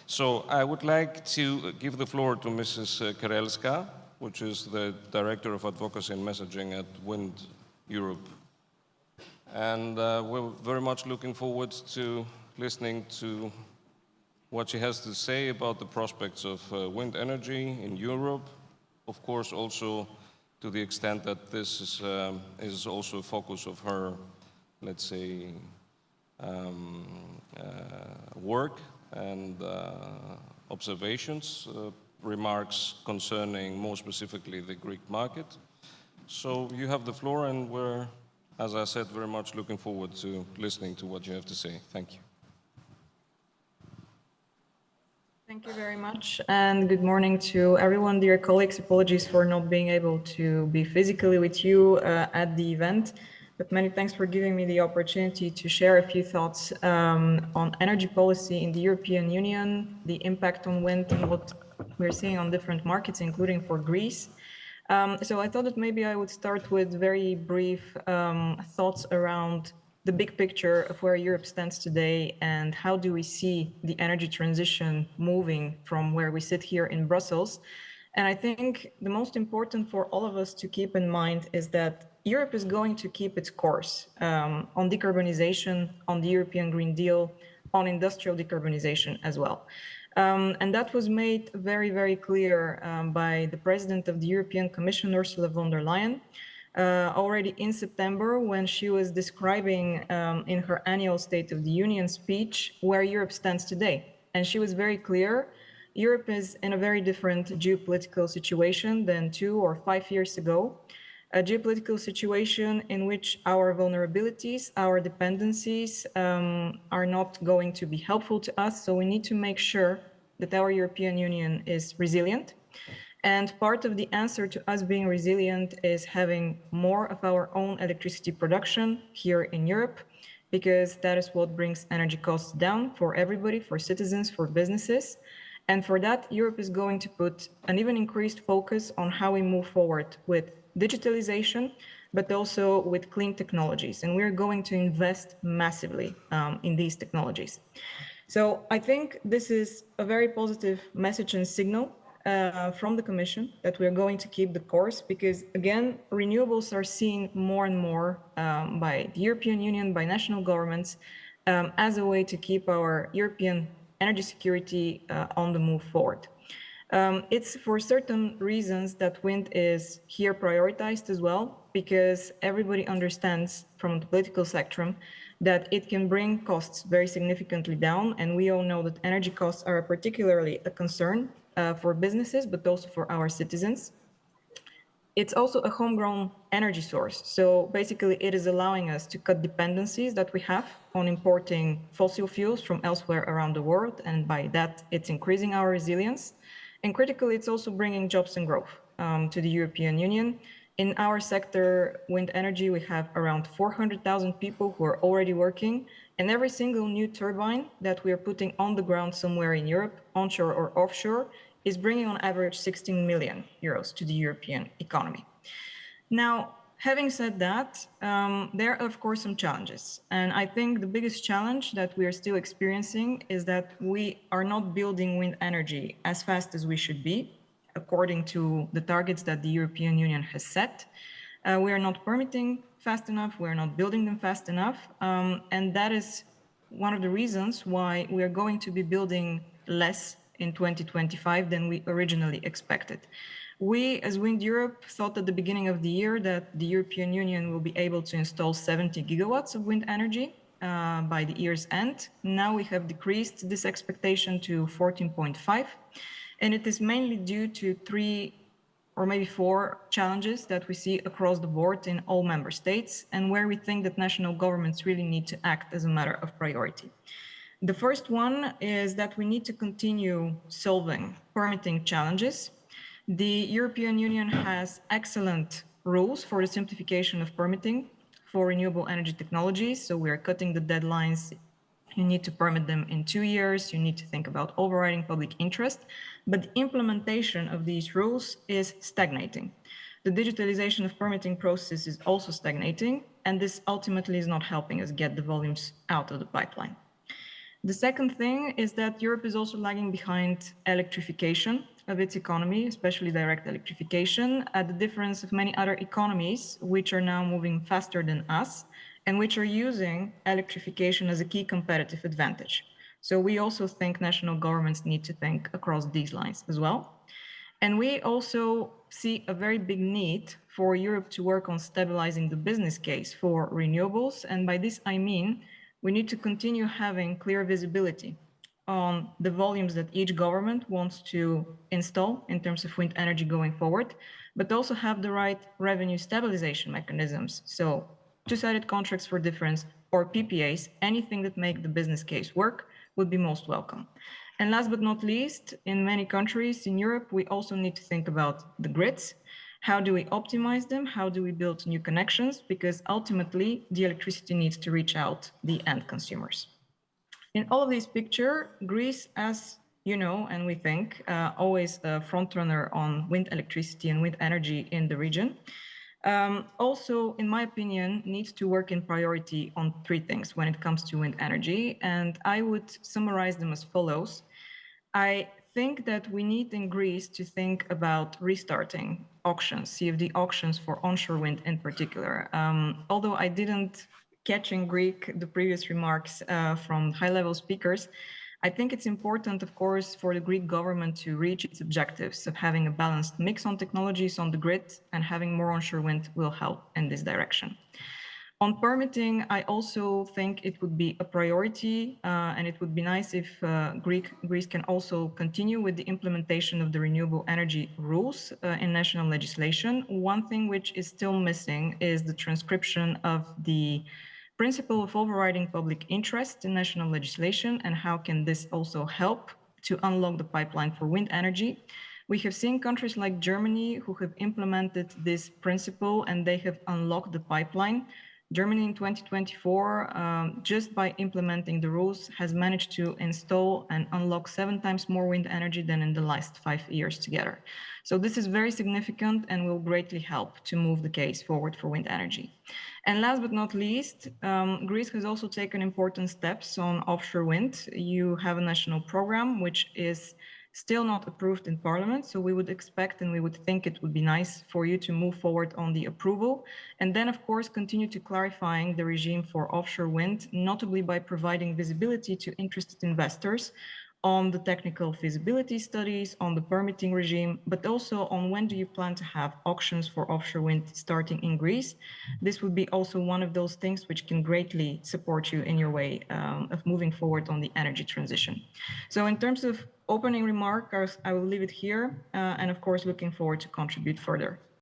So I would like to give the floor to Mrs. Kerelska, which is the Director of Advocacy and Messaging at WindEurope. And we're very much looking forward to listening to what she has to say about the prospects of wind energy in Europe. Of course, also to the extent that this is also a focus of her, let's say, work and observations, remarks concerning more specifically the Greek market. So you have the floor, and we're, as I said, very much looking forward to listening to what you have to say. Thank you. Thank you very much, and good morning to everyone. Dear colleagues, apologies for not being able to be physically with you at the event, but many thanks for giving me the opportunity to share a few thoughts on energy policy in the European Union, the impact on wind, and what we're seeing on different markets, including for Greece. So I thought that maybe I would start with very brief thoughts around the big picture of where Europe stands today and how do we see the energy transition moving from where we sit here in Brussels. And I think the most important for all of us to keep in mind is that Europe is going to keep its course on decarbonization, on the European Green Deal, on industrial decarbonization as well. And that was made very, very clear by the President of the European Commission, Ursula von der Leyen, already in September when she was describing in her annual State of the Union speech where Europe stands today. And she was very clear, Europe is in a very different geopolitical situation than 2 or 5 years ago, a geopolitical situation in which our vulnerabilities, our dependencies are not going to be helpful to us. So we need to make sure that our European Union is resilient. And part of the answer to us being resilient is having more of our own electricity production here in Europe, because that is what brings energy costs down for everybody, for citizens, for businesses. And for that, Europe is going to put an even increased focus on how we move forward with digitalization, but also with clean technologies. And we're going to invest massively in these technologies. So I think this is a very positive message and signal from the Commission that we are going to keep the course because, again, renewables are seen more and more by the European Union, by national governments, as a way to keep our European energy security on the move forward. It's for certain reasons that wind is here prioritized as well, because everybody understands from the political spectrum that it can bring costs very significantly down. And we all know that energy costs are particularly a concern for businesses, but also for our citizens. It's also a homegrown energy source. So basically it is allowing us to cut dependencies that we have on importing fossil fuels from elsewhere around the world. And by that, it's increasing our resilience. And critically, it's also bringing jobs and growth to the European Union. In our sector, wind energy, we have around 400,000 people who are already working. And every single new turbine that we are putting on the ground somewhere in Europe, onshore or offshore, is bringing on average 16 million euros to the European economy. Now, having said that, there are of course some challenges. And I think the biggest challenge that we are still experiencing is that we are not building wind energy as fast as we should be, according to the targets that the European Union has set. We are not permitting fast enough, we are not building them fast enough. And that is one of the reasons why we are going to be building less in 2025 than we originally expected. We, as WindEurope, thought at the beginning of the year that the European Union will be able to install 70 gigawatts of wind energy by the year's end. Now we have decreased this expectation to 14.5, and it is mainly due to 3 or maybe 4 challenges that we see across the board in all member states, and where we think that national governments really need to act as a matter of priority. The first one is that we need to continue solving permitting challenges. The European Union has excellent rules for the simplification of permitting for renewable energy technologies. So we're cutting the deadlines. You need to permit them in 2 years. You need to think about overriding public interest. But the implementation of these rules is stagnating. The digitalization of permitting processes is also stagnating, and this ultimately is not helping us get the volumes out of the pipeline. The second thing is that Europe is also lagging behind electrification of its economy, especially direct electrification, at the difference of many other economies, which are now moving faster than us and which are using electrification as a key competitive advantage. So we also think national governments need to think across these lines as well. And we also see a very big need for Europe to work on stabilizing the business case for renewables. And by this, I mean we need to continue having clear visibility on the volumes that each government wants to install in terms of wind energy going forward, but also have the right revenue stabilization mechanisms. So two-sided contracts for difference or PPAs, anything that make the business case work would be most welcome. And last but not least, in many countries in Europe, we also need to think about the grids. How do we optimize them? How do we build new connections? Because ultimately, the electricity needs to reach out the end consumers. In all of these pictures, Greece, as you know, and we think, always a frontrunner on wind electricity and wind energy in the region, also, in my opinion, needs to work in priority on three things when it comes to wind energy. And I would summarize them as follows. I think that we need in Greece to think about restarting auctions, CFD auctions for onshore wind in particular. Although I didn't catch in Greek the previous remarks from high-level speakers, I think it's important, of course, for the Greek government to reach its objectives of having a balanced mix on technologies on the grid, and having more onshore wind will help in this direction. On permitting, I also think it would be a priority, and it would be nice if Greece can also continue with the implementation of the renewable energy rules in national legislation. One thing which is still missing is the transcription of the principle of overriding public interest in national legislation, and how can this also help to unlock the pipeline for wind energy. We have seen countries like Germany who have implemented this principle and they have unlocked the pipeline. Germany in 2024, just by implementing the rules, has managed to install and unlock 7 times more wind energy than in the last 5 years together. So this is very significant and will greatly help to move the case forward for wind energy. And last but not least, Greece has also taken important steps on offshore wind. You have a national program which is still not approved in Parliament, so we would expect and we would think it would be nice for you to move forward on the approval, and then of course continue to clarifying the regime for offshore wind, notably by providing visibility to interested investors on the technical feasibility studies, on the permitting regime, but also on when do you plan to have auctions for offshore wind starting in Greece. This would be also one of those things which can greatly support you in your way of moving forward on the energy transition. So in terms of opening remarks, I will leave it here, and of course looking forward to contribute further.